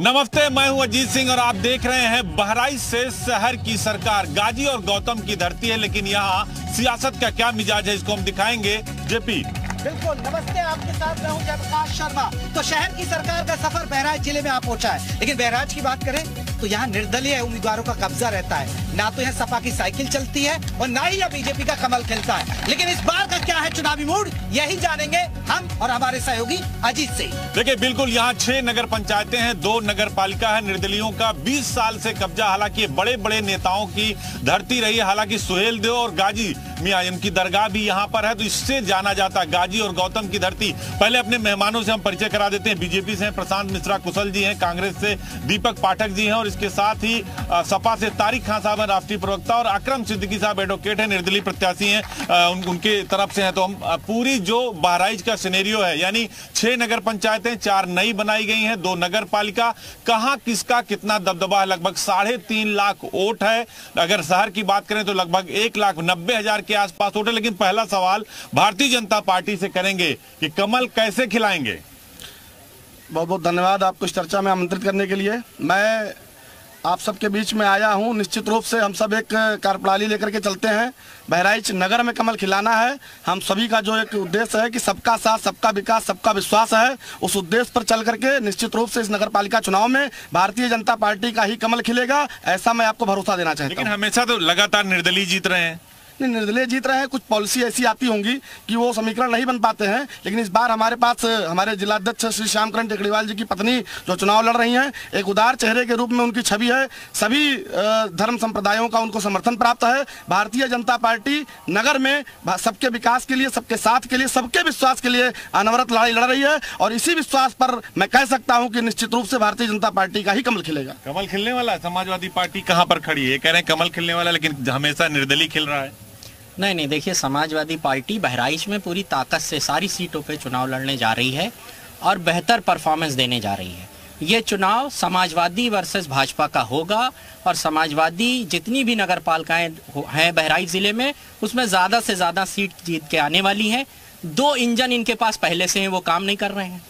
नमस्ते, मैं हूं अजीत सिंह और आप देख रहे हैं बहराइच से शहर की सरकार। गाजी और गौतम की धरती है, लेकिन यहाँ सियासत का क्या मिजाज है इसको हम दिखाएंगे। जेपी बिल्कुल, नमस्ते, आपके साथ मैं हूं जयप्रकाश शर्मा। तो शहर की सरकार का सफर बहराइच जिले में आ पहुंचा है, लेकिन बहराइच की बात करें तो यहाँ निर्दलीय उम्मीदवारों का कब्जा रहता है। ना तो यहाँ सपा की साइकिल चलती है और ना ही यहाँ बीजेपी का कमल खिलता है। लेकिन इस बार का क्या है चुनावी मूड, यही जानेंगे हम और हमारे सहयोगी अजीत सिंह। देखिए, बिल्कुल यहाँ 6 नगर पंचायतें हैं, 2 नगर पालिका है। निर्दलियों का 20 साल से कब्जा, हालांकि बड़े बड़े नेताओं की धरती रही है। हालांकि सुहेल देव और गाजी मियां इनकी दरगाह भी यहाँ पर है, तो इससे जाना जाता है गाजी और गौतम की धरती। पहले अपने मेहमानों से हम परिचय करा देते हैं। बीजेपी से प्रशांत मिश्रा कुशल जी हैं, कांग्रेस से दीपक पाठक जी हैं और इसके साथ ही सपा से तारिक खान साहब हैं, राष्ट्रीय प्रवक्ता, और अकरम सिद्दीकी साहब एडवोकेट हैं, निर्दलीय प्रत्याशी हैं, उनके तरफ से हैं। तो हम पूरी जो बहराइच का सिनेरियो है, यानी 6 नगर पंचायतें, 4 नई बनाई गई हैं, 2 नगर पालिका, कहां किसका कितना दबदबा है। लगभग 3.5 लाख वोट है। अगर शहर की बात करें तो लगभग 1,90,000 के आसपास वोट है। लेकिन पहला सवाल भारतीय जनता पार्टी से करेंगे कि कमल कैसे खिलाएंगे। बहुत बहुत धन्यवाद आपको इस चर्चा में आमंत्रित करने के लिए। मैं आप सबके बीच में आया हूं। निश्चित रूप से हम सब एक कार्यप्रणाली लेकर के चलते हैं। बहराइच नगर में कमल खिलाना है। हम सभी का जो एक उद्देश्य है कि सबका साथ, सबका विकास, सबका विश्वास है, उस उद्देश्य पर चल करके निश्चित रूप से इस नगर पालिका चुनाव में भारतीय जनता पार्टी का ही कमल खिलेगा, ऐसा मैं आपको भरोसा देना चाहता हूँ। लेकिन हमेशा तो लगातार निर्दलीय जीत रहे हैं। निर्दलीय जीत रहे हैं, कुछ पॉलिसी ऐसी आती होंगी कि वो समीकरण नहीं बन पाते हैं। लेकिन इस बार हमारे पास हमारे जिलाध्यक्ष श्री श्यामकरण टेकड़ीवाल जी की पत्नी जो चुनाव लड़ रही हैं, एक उदार चेहरे के रूप में उनकी छवि है। सभी धर्म संप्रदायों का उनको समर्थन प्राप्त है। भारतीय जनता पार्टी नगर में सबके विकास के लिए, सबके साथ के लिए, सबके विश्वास के लिए अनवरत लड़ाई लड़ रही है। और इसी विश्वास पर मैं कह सकता हूँ कि निश्चित रूप से भारतीय जनता पार्टी का ही कमल खिलेगा। कमल खिलने वाला है। समाजवादी पार्टी कहाँ पर खड़ी है? कह रहे हैं कमल खिलने वाला, लेकिन हमेशा निर्दलीय खिल रहा है। नहीं, देखिए, समाजवादी पार्टी बहराइच में पूरी ताकत से सारी सीटों पे चुनाव लड़ने जा रही है और बेहतर परफॉर्मेंस देने जा रही है। ये चुनाव समाजवादी वर्सेस भाजपा का होगा और समाजवादी जितनी भी नगर पालिकाएं हैं बहराइच जिले में, उसमें ज़्यादा से ज़्यादा सीट जीत के आने वाली हैं। 2 इंजन इनके पास पहले से हैं, वो काम नहीं कर रहे हैं।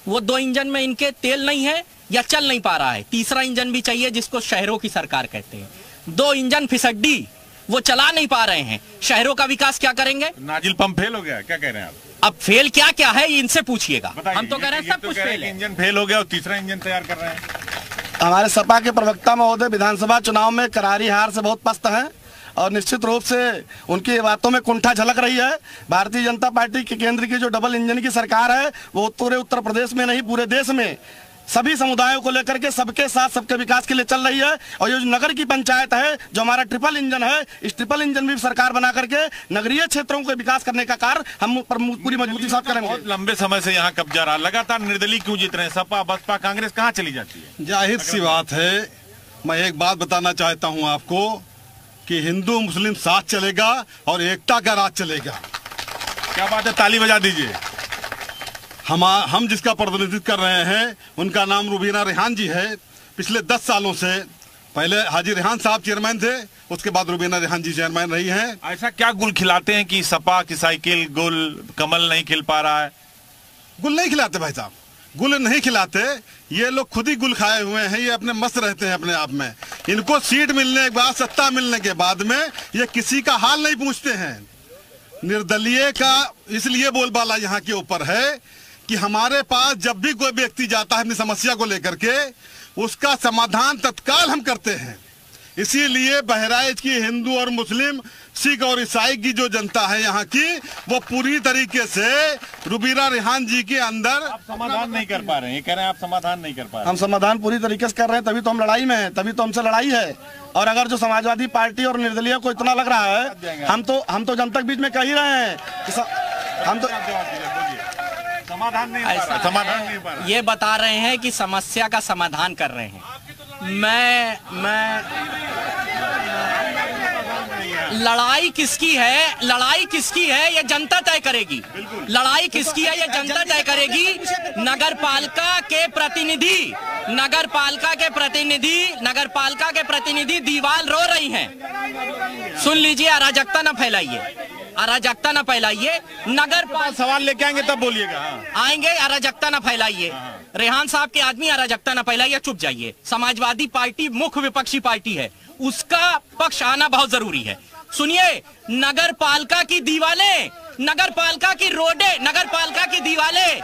वो 2 इंजन में इनके तेल नहीं है या चल नहीं पा रहा है। तीसरा इंजन भी चाहिए, जिसको शहरों की सरकार कहते हैं। 2 इंजन फिसड्डी, वो चला नहीं पा रहे हैं। शहरों का विकास क्या करेंगे? नाजिल पंप फेल हो गया, क्या कह रहे हैं आप? अब फेल क्या क्या है इनसे पूछिएगा। हम तो कह रहे हैं सब कुछ फेल है। इंजन फेल हो गया और तीसरा इंजन तैयार कर रहे हैं। हमारे सपा के प्रवक्ता महोदय विधानसभा चुनाव में करारी हार से बहुत पस्त हैं और निश्चित रूप से उनकी बातों में कुंठा झलक रही है। भारतीय जनता पार्टी के केंद्र की जो डबल इंजन की सरकार है, वो पूरे उत्तर प्रदेश में नहीं, पूरे देश में सभी समुदायों को लेकर के सबके साथ, सबके विकास के लिए चल रही है। और ये जो नगर की पंचायत है, जो हमारा ट्रिपल इंजन है, इस ट्रिपल इंजन भी सरकार बना करके नगरीय क्षेत्रों को विकास करने का कार्य हम पूरी मजबूती के साथ करेंगे। बहुत लंबे समय से यहाँ कब्जा रहा, लगातार निर्दलीय क्यों जीत रहे हैं? सपा, बसपा, कांग्रेस कहाँ चली जाती है? जाहिर सी बात है। मैं एक बात बताना चाहता हूँ आपको कि हिंदू मुस्लिम साथ चलेगा और एकता का राज चलेगा। क्या बात है, ताली बजा दीजिए। हम जिसका प्रतिनिधित्व कर रहे हैं उनका नाम रुबीना रेहान जी है। पिछले 10 सालों से, पहले हाजी रेहान साहब चेयरमैन थे, उसके बाद रुबीना रेहान जी चेयरमैन रही हैं। ऐसा क्या गुल खिलाते हैं कि सपा की साइकिल गुल, कमल नहीं खिल पा रहा है? गुल नहीं खिलाते भाई साहब, गुल नहीं खिलाते। ये लोग खुद ही गुल खाए हुए हैं। ये अपने मस्त रहते हैं अपने आप में। इनको सीट मिलने के बाद, सत्ता मिलने के बाद में ये किसी का हाल नहीं पूछते हैं। निर्दलीय का इसलिए बोलबाला यहाँ के ऊपर है कि हमारे पास जब भी कोई व्यक्ति जाता है अपनी समस्या को लेकर के, उसका समाधान तत्काल हम करते हैं। इसीलिए बहराइच की हिंदू और मुस्लिम, सिख और ईसाई की जो जनता है यहाँ की, वो पूरी तरीके से रुबीना रेहान जी के अंदर। आप समाधान नहीं कर पा रहे हैं, ये कह रहे हैं आप समाधान नहीं कर पा रहे। हम समाधान पूरी तरीके से कर रहे हैं, तभी तो हम लड़ाई में हैं, तभी तो हमसे लड़ाई है। और अगर जो समाजवादी पार्टी और निर्दलीय को इतना लग रहा है, हम तो जनता के बीच में कह ही रहे हैं कि हम तो समाधान नहीं पा रहा। ये बता रहे हैं कि समस्या का समाधान कर रहे हैं। मैं लड़ाई किसकी है, लड़ाई किसकी है ये जनता तय करेगी। लड़ाई किसकी है ये जनता तय करेगी। नगर पालिका के प्रतिनिधि, नगर पालिका के प्रतिनिधि दीवार रो रही हैं। सुन लीजिए, अराजकता न फैलाइए, अराजकता न फैलाइए। नगर सवाल लेके आएंगे तब बोलिएगा। आएंगे, अराजकता न फैलाइए। रेहान साहब के आदमी अराजकता न फैलाइए, चुप जाइए। समाजवादी पार्टी मुख्य विपक्षी पार्टी है, उसका पक्ष आना बहुत जरूरी है। सुनिए, नगर पालिका की दीवारें, नगर पालिका की रोडें, नगर पालिका की दीवारें,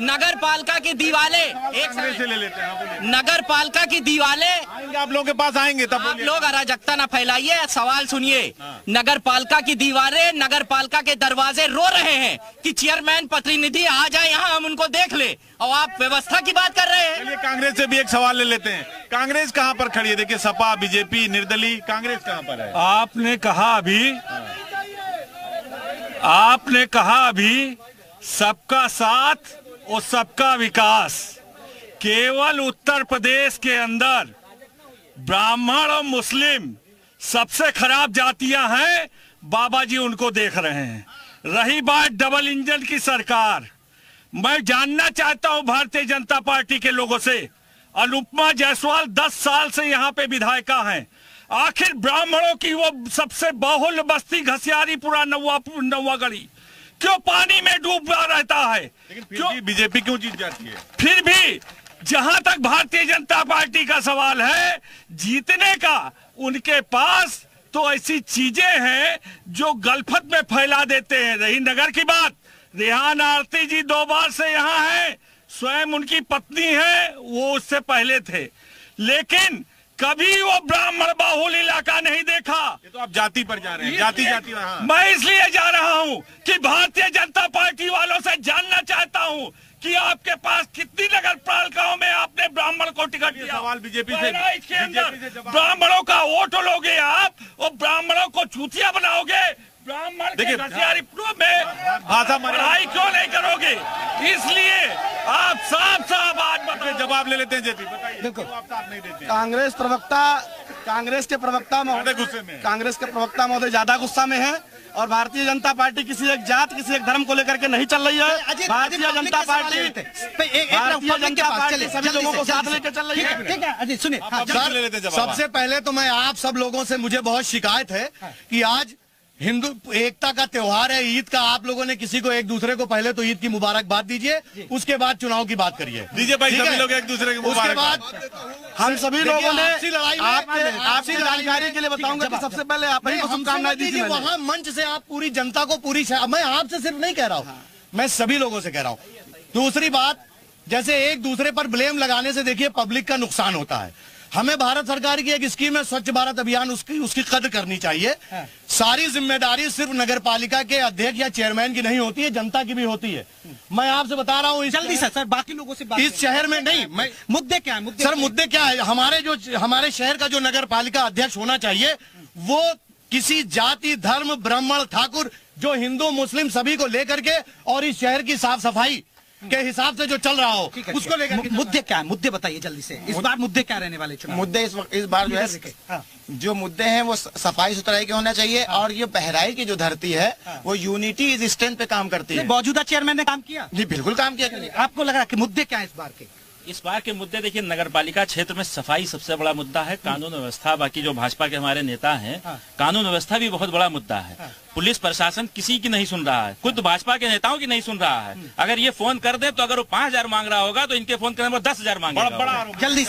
नगर पालिका की दीवारें, एक से ले लेते हैं। नगर पालिका की दीवारें, आप लोगों के पास आएंगे तब आप लोग अराजकता ना फैलाइए। सवाल सुनिए, नगर पालिका की दीवारें, नगर पालिका के दरवाजे रो रहे हैं कि चेयरमैन प्रतिनिधि आ जाए यहाँ, हम उनको देख ले, और आप व्यवस्था की बात कर रहे हैं। चलिए कांग्रेस से भी एक सवाल ले लेते हैं। कांग्रेस कहाँ पर खड़ी है? देखिए, सपा, बीजेपी, निर्दलीय, कांग्रेस कहाँ पर है? आपने कहा अभी सबका साथ और सबका विकास। केवल उत्तर प्रदेश के अंदर ब्राह्मण और मुस्लिम सबसे खराब जातियां हैं, बाबा जी उनको देख रहे हैं। रही बात डबल इंजन की सरकार, मैं जानना चाहता हूं भारतीय जनता पार्टी के लोगों से, अनुपमा जायसवाल 10 साल से यहाँ पे विधायिका हैं, आखिर ब्राह्मणों की वो सबसे बहुल बस्ती घसियारीपुरा नौवागढ़ी क्यों पानी में डूबा रहता है? लेकिन फिर भी बीजेपी क्यों जीत जाती है? फिर भी जहां तक भारतीय जनता पार्टी का सवाल है जीतने का, उनके पास तो ऐसी चीजें हैं जो गलफत में फैला देते हैं। रही नगर की बात, रेहान आरती जी 2 बार से यहाँ हैं, स्वयं उनकी पत्नी है, वो उससे पहले थे, लेकिन कभी वो ब्राह्मण बाहुल इलाका नहीं देखा। ये तो आप जाति पर जा रहे हैं, जाति। हाँ। मैं इसलिए जा रहा हूं कि भारतीय जनता पार्टी वालों से जानना चाहता हूं कि आपके पास कितनी नगर पालिकाओं में आपने ब्राह्मण को टिकट दिया? सवाल बीजेपी से इसके अंदर ब्राह्मणों का वोट लोगे आप और ब्राह्मणों को चूतिया बनाओगे। ब्राह्मण देखिए, घसियारीपुर में भाषा पढ़ाई क्यों नहीं करोगे? इसलिए आप साफ बात बताओ। जवाब ले लेते हैं जेपी, बताइए क्यों आप साथ नहीं देते? कांग्रेस के प्रवक्ता महोदय ज्यादा गुस्सा में है, और भारतीय जनता पार्टी किसी एक जात, किसी एक धर्म को लेकर के नहीं चल रही है। भारतीय जनता पार्टी सभी लोगों को साथ लेकर चल रही है। ठीक है अजीत सुनिए। सबसे पहले तो मैं आप सब लोगों से, मुझे बहुत शिकायत है कि आज हिंदू एकता का त्योहार है, ईद का, आप लोगों ने किसी को एक दूसरे को पहले तो ईद की मुबारकबाद दीजिए, उसके बाद चुनाव की बात करिए। दीजिए भाई, सभी लोग एक दूसरे की उसके बाद हम सभी लोगों ने आपसी लड़ाई में, आपकी जानकारी के लिए बताऊंगा कि सबसे पहले आप ही को शुभकामनाएं दीजिए। वहाँ मंच से आप पूरी जनता को मैं आपसे सिर्फ नहीं कह रहा हूँ, मैं सभी लोगों से कह रहा हूँ। दूसरी बात, जैसे एक दूसरे पर ब्लेम लगाने से देखिए पब्लिक का नुकसान होता है। हमें भारत सरकार की एक स्कीम है स्वच्छ भारत अभियान, उसकी कदर करनी चाहिए। सारी जिम्मेदारी सिर्फ नगर पालिका के अध्यक्ष या चेयरमैन की नहीं होती है, जनता की भी होती है। मैं आपसे बता रहा हूँ, जल्दी सर बाकी लोगों से बात इस शहर में नहीं, मैं मुद्दे क्या है? मुद्दे क्या है? हमारे शहर का जो नगर पालिका अध्यक्ष होना चाहिए वो किसी जाति, धर्म, ब्राह्मण, ठाकुर, जो हिंदू मुस्लिम सभी को लेकर के, और इस शहर की साफ सफाई के हिसाब से जो चल रहा हो उसको लेकर। मुद्दे क्या है? मुद्दे बताइए जल्दी से। इस बार मुद्दे क्या रहने वाले चुनाव? मुद्दे इस बार जो है, जो मुद्दे हैं वो सफाई सुथराई के होना चाहिए। और ये बहराइच की जो धरती है वो यूनिटी इज स्ट्रेंथ पे काम करती है। मौजूदा चेयरमैन ने काम किया? जी बिल्कुल काम किया। आपको लग रहा है कि मुद्दे क्या है इस बार के? इस बार के मुद्दे देखिए, नगर पालिका क्षेत्र में सफाई सबसे बड़ा मुद्दा है, कानून व्यवस्था, बाकी जो भाजपा के हमारे नेता हैं, कानून व्यवस्था भी बहुत बड़ा मुद्दा है। पुलिस प्रशासन किसी की नहीं सुन रहा है, खुद भाजपा के नेताओं की नहीं सुन रहा है। अगर ये फोन कर दे तो अगर वो 5,000 मांग रहा होगा तो इनके फोन करने पर 10,000 मांगेगा। जल्दी